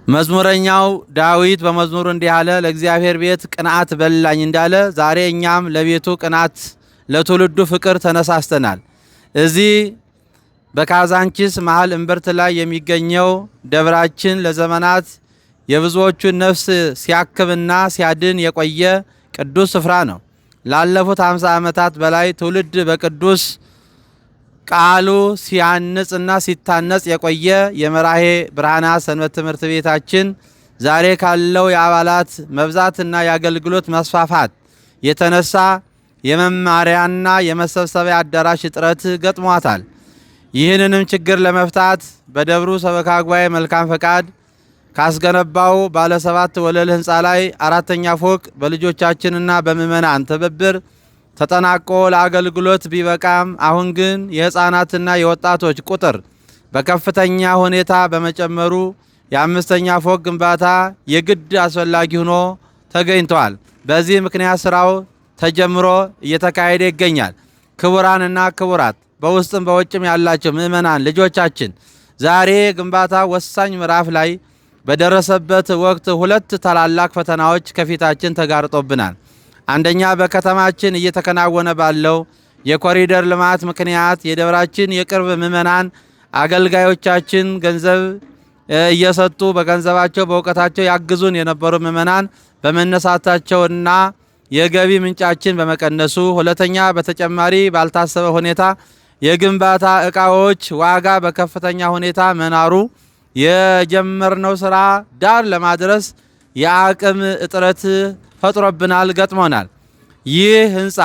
መዝሙረኛው ዳዊት በመዝሙሩ እንዲህ አለ፣ ለእግዚአብሔር ቤት ቅንዓት በላኝ እንዳለ ዛሬ እኛም ለቤቱ ቅንዓት ለትውልዱ ፍቅር ተነሳስተናል። እዚህ በካዛንቺስ መሃል እምብርት ላይ የሚገኘው ደብራችን ለዘመናት የብዙዎቹን ነፍስ ሲያክምና ሲያድን የቆየ ቅዱስ ስፍራ ነው። ላለፉት 50 ዓመታት በላይ ትውልድ በቅዱስ ቃሉ ሲያንጽና ሲታነጽ የቆየ የመራሄ ብርሃናት ሰንበት ትምህርት ቤታችን ዛሬ ካለው የአባላት መብዛትና የአገልግሎት መስፋፋት የተነሳ የመማሪያና የመሰብሰቢያ አዳራሽ እጥረት ገጥሟታል። ይህንንም ችግር ለመፍታት በደብሩ ሰበካ ጉባኤ መልካም ፈቃድ ካስገነባው ባለ 7 ወለል ህንፃ ላይ 4ኛ ፎቅ በልጆቻችንና በምእመናን ትብብር ተጠናቆ ለአገልግሎት ቢበቃም አሁን ግን የህፃናትና የወጣቶች ቁጥር በከፍተኛ ሁኔታ በመጨመሩ የ5ኛ ፎቅ ግንባታ የግድ አስፈላጊ ሆኖ ተገኝቷል። በዚህ ምክንያት ስራው ተጀምሮ እየተካሄደ ይገኛል። ክቡራንና ክቡራት፣ በውስጥም በውጭም ያላቸው ምእመናን ልጆቻችን ዛሬ ግንባታ ወሳኝ ምዕራፍ ላይ በደረሰበት ወቅት 2 ታላላቅ ፈተናዎች ከፊታችን ተጋርጦብናል። አንደኛ፣ በከተማችን እየተከናወነ ባለው የኮሪደር ልማት ምክንያት የደብራችን የቅርብ ምእመናን አገልጋዮቻችን ገንዘብ እየሰጡ በገንዘባቸው በእውቀታቸው ያግዙን የነበሩ ምእመናን በመነሳታቸውና የገቢ ምንጫችን በመቀነሱ፣ ሁለተኛ፣ በተጨማሪ ባልታሰበ ሁኔታ የግንባታ እቃዎች ዋጋ በከፍተኛ ሁኔታ መናሩ የጀመርነው ስራ ዳር ለማድረስ የአቅም እጥረት ፈጥሮብናል፣ ገጥሞናል። ይህ ህንፃ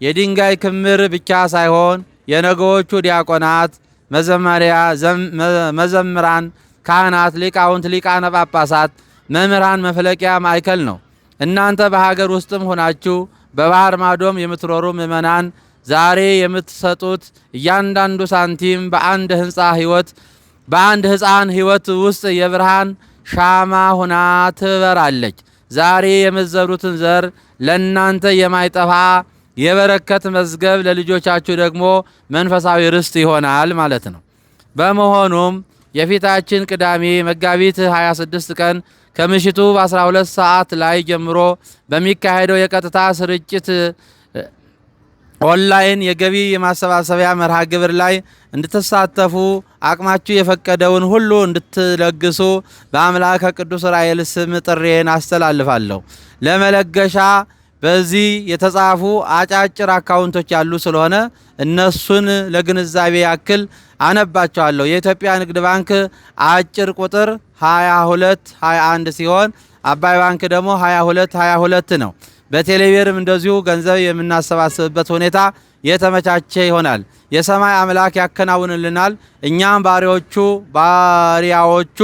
የድንጋይ ክምር ብቻ ሳይሆን የነገዎቹ ዲያቆናት፣ መዘምራን፣ ካህናት፣ ሊቃውንት፣ ሊቃነ ጳጳሳት፣ መምህራን መፍለቂያ ማዕከል ነው። እናንተ በሀገር ውስጥም ሆናችሁ በባህር ማዶም የምትኖሩ ምእመናን ዛሬ የምትሰጡት እያንዳንዱ ሳንቲም በአንድ ህፃን ህይወት ውስጥ የብርሃን ሻማ ሆና ትበራለች። ዛሬ የምትዘሩትን ዘር ለእናንተ የማይጠፋ የበረከት መዝገብ፣ ለልጆቻችሁ ደግሞ መንፈሳዊ ርስት ይሆናል ማለት ነው። በመሆኑም የፊታችን ቅዳሜ መጋቢት 26 ቀን ከምሽቱ በ12 ሰዓት ላይ ጀምሮ በሚካሄደው የቀጥታ ስርጭት ኦንላይን የገቢ የማሰባሰቢያ መርሃ ግብር ላይ እንድትሳተፉ አቅማችሁ የፈቀደውን ሁሉ እንድትለግሱ በአምላከ ቅዱስ ዑራኤል ስም ጥሬን አስተላልፋለሁ። ለመለገሻ በዚህ የተጻፉ አጫጭር አካውንቶች ያሉ ስለሆነ እነሱን ለግንዛቤ ያክል አነባቸዋለሁ። የኢትዮጵያ ንግድ ባንክ አጭር ቁጥር 2221 ሲሆን አባይ ባንክ ደግሞ 2222 ነው። በቴሌብርም እንደዚሁ ገንዘብ የምናሰባስብበት ሁኔታ የተመቻቸ ይሆናል። የሰማይ አምላክ ያከናውንልናል። እኛም ባሪያዎቹ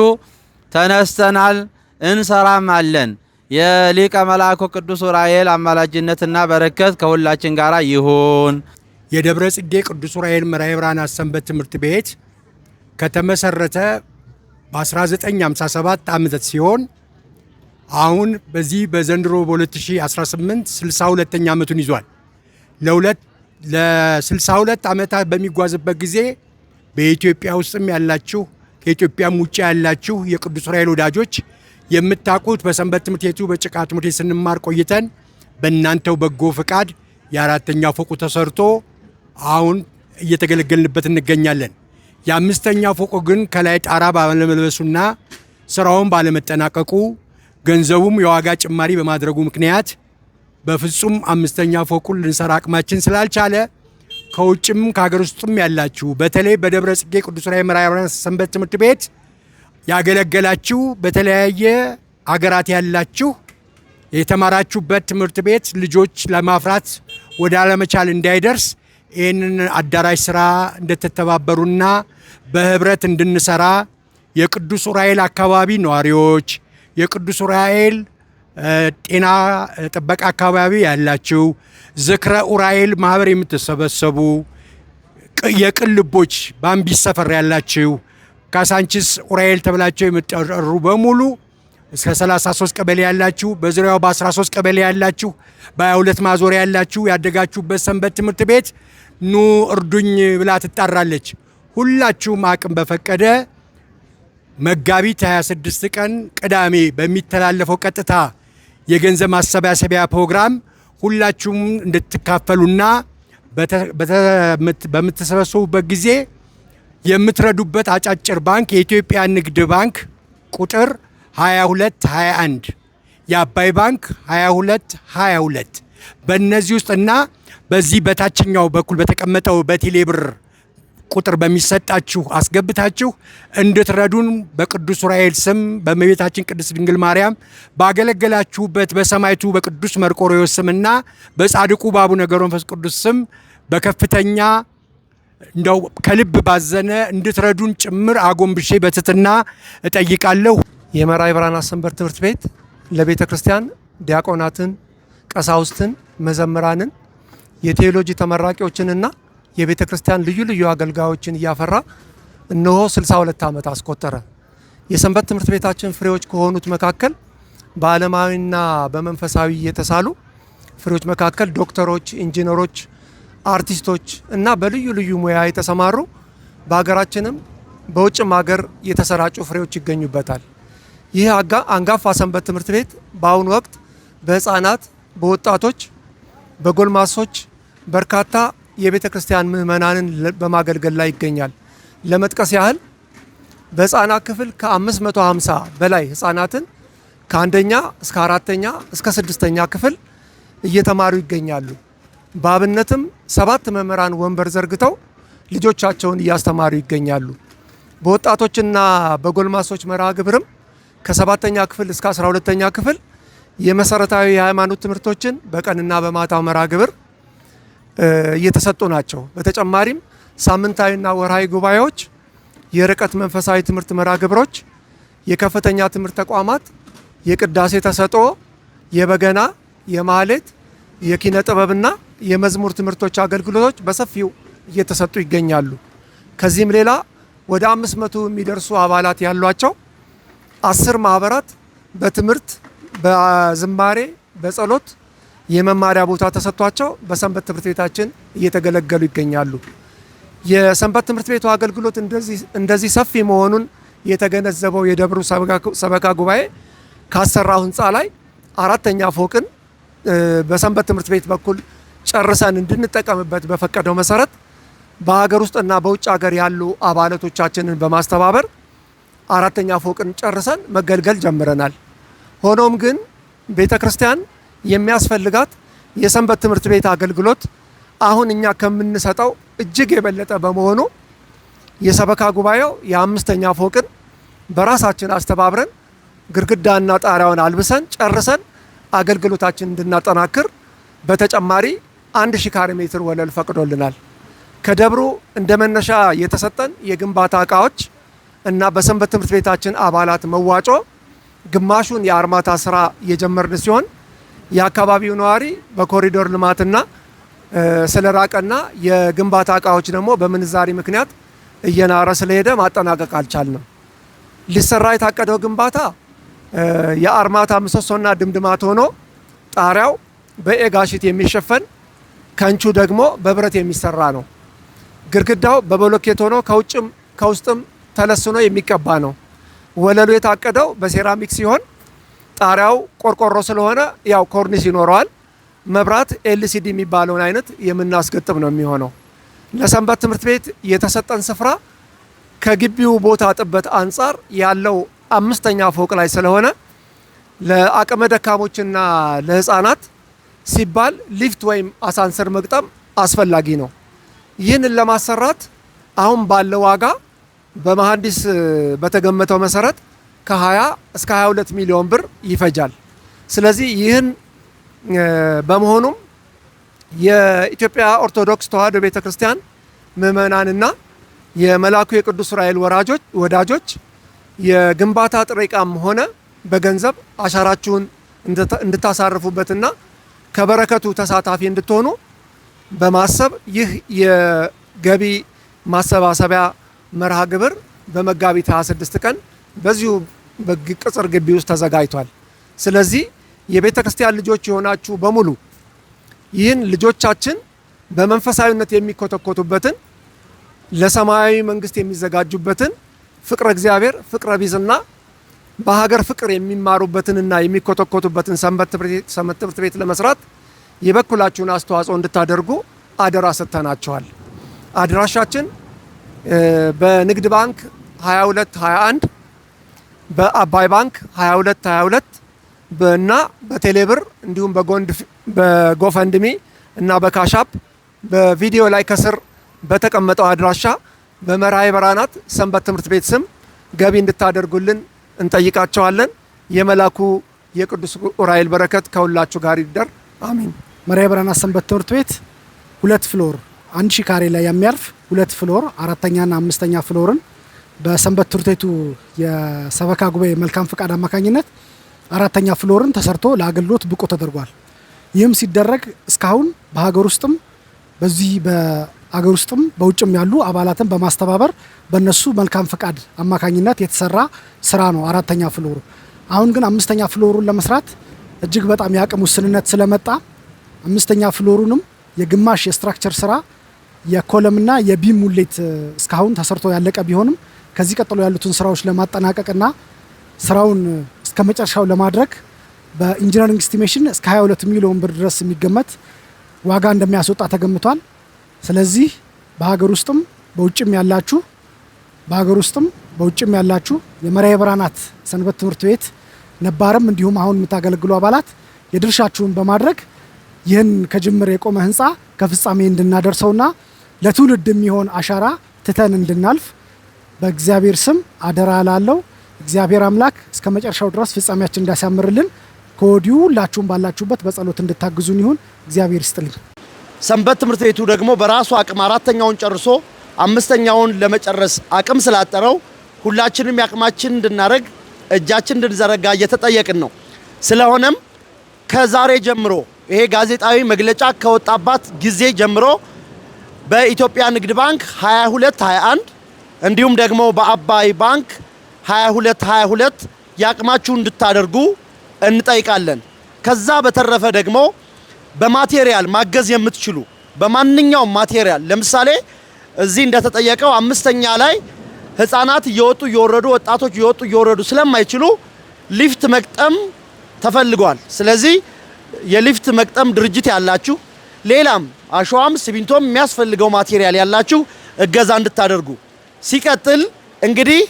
ተነስተናል፣ እንሰራም አለን። የሊቀ መላኩ ቅዱስ ዑራኤል አማላጅነትና በረከት ከሁላችን ጋር ይሁን። የደብረ ጽጌ ቅዱስ ዑራኤል መራሄ ብርሃናት ሰንበት ትምህርት ቤት ከተመሰረተ በ1957 ዓመት ሲሆን አሁን በዚህ በዘንድሮ በ2018 62ኛ ዓመቱን ይዟል። ለ62 ዓመታት በሚጓዝበት ጊዜ በኢትዮጵያ ውስጥም ያላችሁ ከኢትዮጵያም ውጭ ያላችሁ የቅዱስ ዑራኤል ወዳጆች የምታውቁት በሰንበት ትምህርት ቤቱ በጭቃ ትምህርት ቤት ስንማር ቆይተን በእናንተው በጎ ፍቃድ የ4ኛ ፎቁ ተሰርቶ አሁን እየተገለገልንበት እንገኛለን። የ5ኛ ፎቁ ግን ከላይ ጣራ ባለመልበሱና ስራውን ባለመጠናቀቁ ገንዘቡም የዋጋ ጭማሪ በማድረጉ ምክንያት በፍጹም 5ኛ ፎቁን ልንሰራ አቅማችን ስላልቻለ ከውጭም ከሀገር ውስጥም ያላችሁ በተለይ በደብረ ጽጌ ቅዱስ ዑራኤል መራሄ ብርሃናት ሰንበት ትምህርት ቤት ያገለገላችሁ በተለያየ አገራት ያላችሁ የተማራችሁበት ትምህርት ቤት ልጆች ለማፍራት ወደ አለመቻል እንዳይደርስ ይህንን አዳራሽ ስራ እንደተተባበሩና በህብረት እንድንሰራ የቅዱስ ዑራኤል አካባቢ ነዋሪዎች፣ የቅዱስ ዑራኤል ጤና ጥበቃ አካባቢ ያላችሁ፣ ዝክረ ዑራኤል ማህበር የምትሰበሰቡ፣ የቅን ልቦች በአምቢስ ሰፈር ያላችሁ፣ ካሳንቺስ ዑራኤል ተብላችሁ የምትጠሩ በሙሉ እስከ 33 ቀበሌ ያላችሁ፣ በዙሪያው በ13 ቀበሌ ያላችሁ፣ በ22 ማዞሪያ ያላችሁ ያደጋችሁበት ሰንበት ትምህርት ቤት ኑ እርዱኝ ብላ ትጣራለች። ሁላችሁም አቅም በፈቀደ መጋቢት 26 ቀን ቅዳሜ በሚተላለፈው ቀጥታ የገንዘብ ማሰባሰቢያ ፕሮግራም ሁላችሁም እንድትካፈሉና በምትሰበሰቡበት ጊዜ የምትረዱበት አጫጭር ባንክ የኢትዮጵያ ንግድ ባንክ ቁጥር 2221 የአባይ ባንክ 2222 በእነዚህ ውስጥና በዚህ በታችኛው በኩል በተቀመጠው በቴሌብር ቁጥር በሚሰጣችሁ አስገብታችሁ እንድትረዱን በቅዱስ ዑራኤል ስም በእመቤታችን ቅድስት ድንግል ማርያም ባገለገላችሁበት በሰማዕቱ በቅዱስ መርቆሬዎስ ስምና በጻድቁ በአቡነ ገብረ መንፈስ ቅዱስ ስም በከፍተኛ እንደው ከልብ ባዘነ እንድትረዱን ጭምር አጎንብሼ በትህትና እጠይቃለሁ። የመራዊ ብርሃናት ሰንበት ትምህርት ቤት ለቤተ ክርስቲያን ዲያቆናትን፣ ቀሳውስትን፣ መዘምራንን፣ የቴዎሎጂ ተመራቂዎችንና የቤተ ክርስቲያን ልዩ ልዩ አገልጋዮችን እያፈራ እነሆ 62 ዓመት አስቆጠረ። የሰንበት ትምህርት ቤታችን ፍሬዎች ከሆኑት መካከል በዓለማዊና በመንፈሳዊ የተሳሉ ፍሬዎች መካከል ዶክተሮች፣ ኢንጂነሮች፣ አርቲስቶች እና በልዩ ልዩ ሙያ የተሰማሩ በሀገራችንም በውጭም ሀገር የተሰራጩ ፍሬዎች ይገኙበታል። ይህ አንጋፋ ሰንበት ትምህርት ቤት በአሁኑ ወቅት በህፃናት፣ በወጣቶች፣ በጎልማሶች በርካታ የቤተ ክርስቲያን ምዕመናንን በማገልገል ላይ ይገኛል። ለመጥቀስ ያህል በህፃናት ክፍል ከ550 በላይ ህፃናትን ከአንደኛ እስከ አራተኛ እስከ ስድስተኛ ክፍል እየተማሩ ይገኛሉ። በአብነትም 7 መምህራን ወንበር ዘርግተው ልጆቻቸውን እያስተማሩ ይገኛሉ። በወጣቶችና በጎልማሶች መርሃ ግብርም ከ7ኛ ክፍል እስከ 12ኛ ክፍል የመሰረታዊ የሃይማኖት ትምህርቶችን በቀንና በማታው መርሃ ግብር እየተሰጡ ናቸው። በተጨማሪም ሳምንታዊና ወርሃዊ ጉባኤዎች፣ የርቀት መንፈሳዊ ትምህርት መርሃ ግብሮች፣ የከፍተኛ ትምህርት ተቋማት፣ የቅዳሴ ተሰጥኦ፣ የበገና፣ የማህሌት፣ የኪነ ጥበብና የመዝሙር ትምህርቶች አገልግሎቶች በሰፊው እየተሰጡ ይገኛሉ። ከዚህም ሌላ ወደ 500 የሚደርሱ አባላት ያሏቸው 10 ማህበራት በትምህርት፣ በዝማሬ፣ በጸሎት የመማሪያ ቦታ ተሰጥቷቸው በሰንበት ትምህርት ቤታችን እየተገለገሉ ይገኛሉ። የሰንበት ትምህርት ቤቱ አገልግሎት እንደዚህ ሰፊ መሆኑን የተገነዘበው የደብሩ ሰበካ ጉባኤ ካሰራው ህንፃ ላይ 4ኛ ፎቅን በሰንበት ትምህርት ቤት በኩል ጨርሰን እንድንጠቀምበት በፈቀደው መሰረት በሀገር ውስጥና በውጭ ሀገር ያሉ አባላቶቻችንን በማስተባበር 4ኛ ፎቅን ጨርሰን መገልገል ጀምረናል። ሆኖም ግን ቤተ ክርስቲያን የሚያስፈልጋት የሰንበት ትምህርት ቤት አገልግሎት አሁን እኛ ከምንሰጠው እጅግ የበለጠ በመሆኑ የሰበካ ጉባኤው የ5ኛ ፎቅን በራሳችን አስተባብረን ግድግዳና ጣሪያውን አልብሰን ጨርሰን አገልግሎታችን እንድናጠናክር በተጨማሪ 1000 ካሬ ሜትር ወለል ፈቅዶልናል። ከደብሩ እንደ መነሻ የተሰጠን የግንባታ እቃዎች እና በሰንበት ትምህርት ቤታችን አባላት መዋጮ ግማሹን የአርማታ ስራ የጀመርን ሲሆን የአካባቢው ነዋሪ በኮሪዶር ልማትና ስለራቀና የግንባታ እቃዎች ደግሞ በምንዛሪ ምክንያት እየናረ ስለሄደ ማጠናቀቅ አልቻልንም። ሊሰራ የታቀደው ግንባታ የአርማታ ምሰሶና ድምድማት ሆኖ ጣሪያው በኤጋሽት የሚሸፈን ከንቹ ደግሞ በብረት የሚሰራ ነው። ግድግዳው በብሎኬት ሆኖ ከውጭም ከውስጥም ተለስኖ የሚቀባ ነው። ወለሉ የታቀደው በሴራሚክ ሲሆን ጣሪያው ቆርቆሮ ስለሆነ ያው ኮርኒስ ይኖረዋል። መብራት ኤልሲዲ የሚባለውን አይነት የምናስገጥም ነው የሚሆነው። ለሰንበት ትምህርት ቤት የተሰጠን ስፍራ ከግቢው ቦታ ጥበት አንጻር ያለው 5ኛ ፎቅ ላይ ስለሆነ ለአቅመ ደካሞችና ለህፃናት ሲባል ሊፍት ወይም አሳንሰር መግጠም አስፈላጊ ነው። ይህንን ለማሰራት አሁን ባለው ዋጋ በመሐንዲስ በተገመተው መሰረት ከ20 እስከ 22 ሚሊዮን ብር ይፈጃል። ስለዚህ ይህን በመሆኑም የኢትዮጵያ ኦርቶዶክስ ተዋሕዶ ቤተክርስቲያን ምዕመናንና የመላኩ የቅዱስ ዑራኤል ወዳጆች የግንባታ ጥሬ ዕቃም ሆነ በገንዘብ አሻራችሁን እንድታሳርፉበትና ከበረከቱ ተሳታፊ እንድትሆኑ በማሰብ ይህ የገቢ ማሰባሰቢያ መርሃ ግብር በመጋቢት 26 ቀን በዚሁ በቅጽር ግቢ ውስጥ ተዘጋጅቷል። ስለዚህ የቤተ ክርስቲያን ልጆች የሆናችሁ በሙሉ ይህን ልጆቻችን በመንፈሳዊነት የሚኮተኮቱበትን ለሰማያዊ መንግስት የሚዘጋጁበትን ፍቅረ እግዚአብሔር ፍቅረ ቢዝና በሀገር ፍቅር የሚማሩበትንና የሚኮተኮቱበትን ሰንበት ትምህርት ቤት ለመስራት የበኩላችሁን አስተዋጽኦ እንድታደርጉ አደራ ሰጥተናችኋል። አድራሻችን በንግድ ባንክ 2221 በአባይ ባንክ 2222 እና በቴሌብር እንዲሁም በጎፈንድሚ እና በካሻፕ በቪዲዮ ላይ ከስር በተቀመጠው አድራሻ በመርሐ ብርሃናት ሰንበት ትምህርት ቤት ስም ገቢ እንድታደርጉልን እንጠይቃቸዋለን። የመላኩ የቅዱስ ዑራኤል በረከት ከሁላችሁ ጋር ይደር። አሜን። መርሐ ብርሃናት ሰንበት ትምህርት ቤት 2 ፍሎር 1000 ካሬ ላይ የሚያርፍ 2 ፍሎር 4ኛና 5ኛ ፍሎርን በሰንበት ትምህርት ቤቱ የሰበካ ጉባኤ መልካም ፍቃድ አማካኝነት 4ኛ ፍሎርን ተሰርቶ ለአገልግሎት ብቁ ተደርጓል። ይህም ሲደረግ እስካሁን በሀገር ውስጥም በዚህ በአገር ውስጥም በውጭም ያሉ አባላትን በማስተባበር በነሱ መልካም ፍቃድ አማካኝነት የተሰራ ስራ ነው 4ኛ ፍሎሩ። አሁን ግን 5ኛ ፍሎሩን ለመስራት እጅግ በጣም የአቅም ውስንነት ስለመጣ 5ኛ ፍሎሩንም የግማሽ የስትራክቸር ስራ የኮለምና የቢም ሙሌት እስካሁን ተሰርቶ ያለቀ ቢሆንም ከዚህ ቀጥሎ ያሉትን ስራዎች ለማጠናቀቅና ስራውን እስከ መጨረሻው ለማድረግ በኢንጂነሪንግ ስቲሜሽን እስከ 22 ሚሊዮን ብር ድረስ የሚገመት ዋጋ እንደሚያስወጣ ተገምቷል። ስለዚህ በሀገር ውስጥም በውጭም ያላችሁ የመርሐ ብርሃናት ሰንበት ትምህርት ቤት ነባርም እንዲሁም አሁን የምታገለግሉ አባላት የድርሻችሁን በማድረግ ይህን ከጅምር የቆመ ህንፃ ከፍጻሜ እንድናደርሰውና ለትውልድ የሚሆን አሻራ ትተን እንድናልፍ በእግዚአብሔር ስም አደራ ላለው እግዚአብሔር አምላክ እስከ መጨረሻው ድረስ ፍጻሜያችን እንዳያሳምርልን ከወዲሁ ሁላችሁም ባላችሁበት በጸሎት እንድታግዙን ይሁን። እግዚአብሔር ይስጥልኝ። ሰንበት ትምህርት ቤቱ ደግሞ በራሱ አቅም 4ኛውን ጨርሶ 5ኛውን ለመጨረስ አቅም ስላጠረው ሁላችንም ያቅማችን እንድናደርግ እጃችን እንድንዘረጋ እየተጠየቅን ነው። ስለሆነም ከዛሬ ጀምሮ ይሄ ጋዜጣዊ መግለጫ ከወጣባት ጊዜ ጀምሮ በኢትዮጵያ ንግድ ባንክ 2221 እንዲሁም ደግሞ በአባይ ባንክ 2222 ያቅማችሁ እንድታደርጉ እንጠይቃለን። ከዛ በተረፈ ደግሞ በማቴሪያል ማገዝ የምትችሉ በማንኛውም ማቴሪያል ለምሳሌ እዚህ እንደተጠየቀው 5ኛ ላይ ህፃናት እየወጡ እየወረዱ ወጣቶች እየወጡ እየወረዱ ስለማይችሉ ሊፍት መቅጠም ተፈልጓል። ስለዚህ የሊፍት መቅጠም ድርጅት ያላችሁ ሌላም አሸዋም ሲሚንቶም የሚያስፈልገው ማቴሪያል ያላችሁ እገዛ እንድታደርጉ። ሲቀጥል እንግዲህ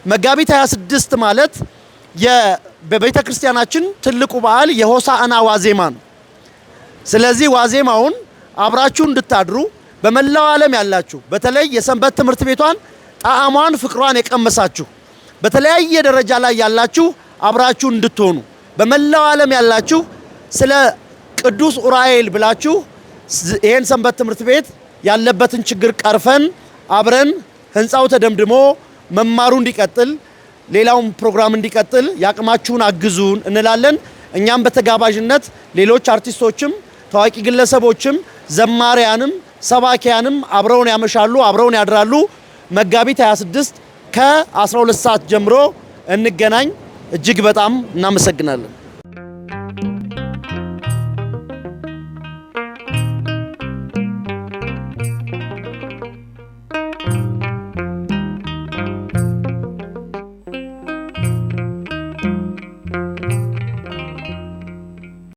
መጋቢት 26 ማለት በቤተ ክርስቲያናችን ትልቁ በዓል የሆሳዕና ዋዜማ ነው። ስለዚህ ዋዜማውን አብራችሁ እንድታድሩ በመላው ዓለም ያላችሁ በተለይ የሰንበት ትምህርት ቤቷን ጣዕሟን ፍቅሯን የቀመሳችሁ በተለያየ ደረጃ ላይ ያላችሁ አብራችሁ እንድትሆኑ በመላው ዓለም ያላችሁ ስለ ቅዱስ ዑራኤል ብላችሁ ይሄን ሰንበት ትምህርት ቤት ያለበትን ችግር ቀርፈን አብረን ህንፃው ተደምድሞ መማሩ እንዲቀጥል ሌላውም ፕሮግራም እንዲቀጥል ያቅማችሁን አግዙን እንላለን። እኛም በተጋባዥነት ሌሎች አርቲስቶችም ታዋቂ ግለሰቦችም ዘማሪያንም ሰባኪያንም አብረውን ያመሻሉ፣ አብረውን ያድራሉ። መጋቢት 26 ከ12 ሰዓት ጀምሮ እንገናኝ። እጅግ በጣም እናመሰግናለን።